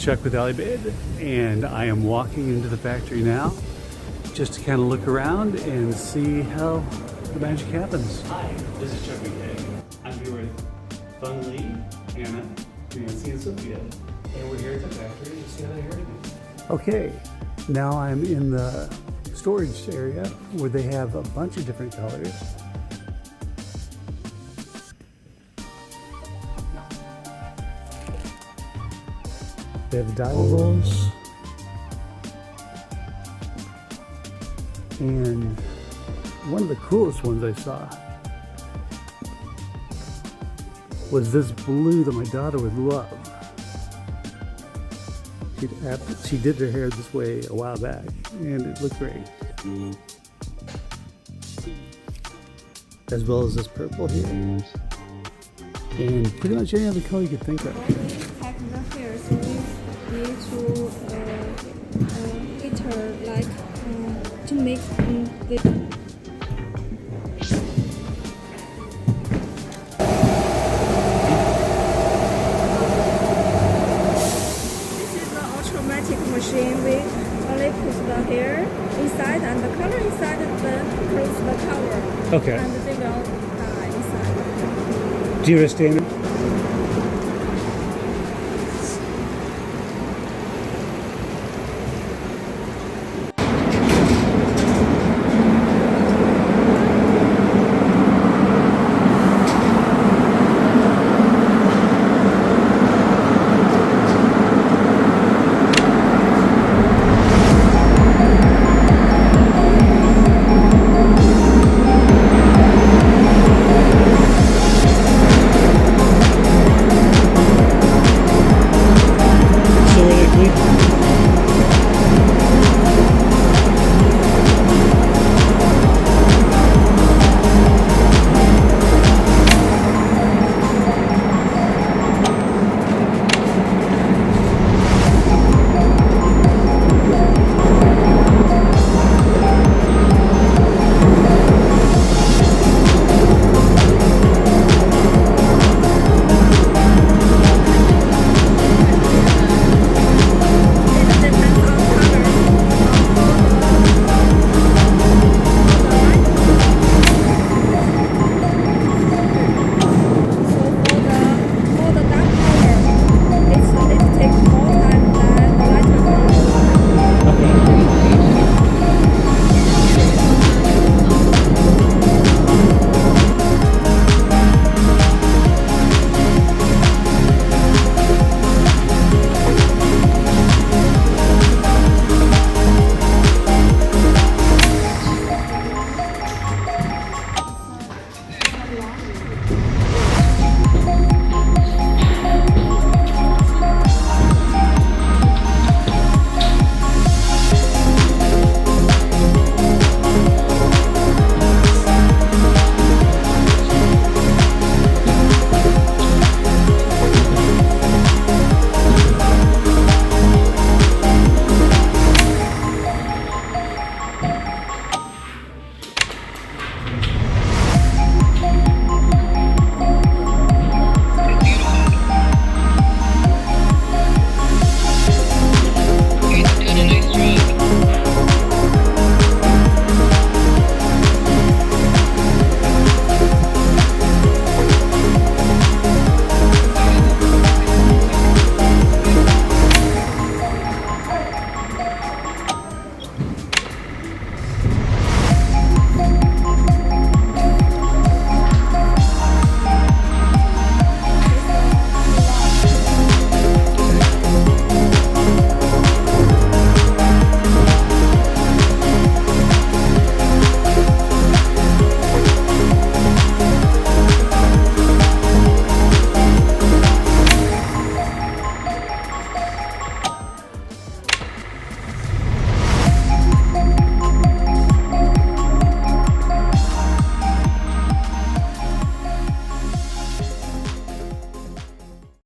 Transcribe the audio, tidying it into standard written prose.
is Chuck with Aly Babe, and I am walking into the factory now just to kind of look around and see how the magic happens. Hi, this is Chuck McKeag. I'm here with Fun Lee, Anna, Nancy, and Sophia, and we're here at the factory to see how the hair is. Okay, now I'm in the storage area where they have a bunch of different colors. They have dyeables, and one of the coolest ones I saw was this blue that my daughter would love. She did her hair this way a while back, and it looked great. As well as this purple here, and pretty much any other color you could think of. Pack the hair, so we need to heater like to make the. Machine, we only put the hair inside and the color inside close the cover. Okay. And they will inside. Do you understand it?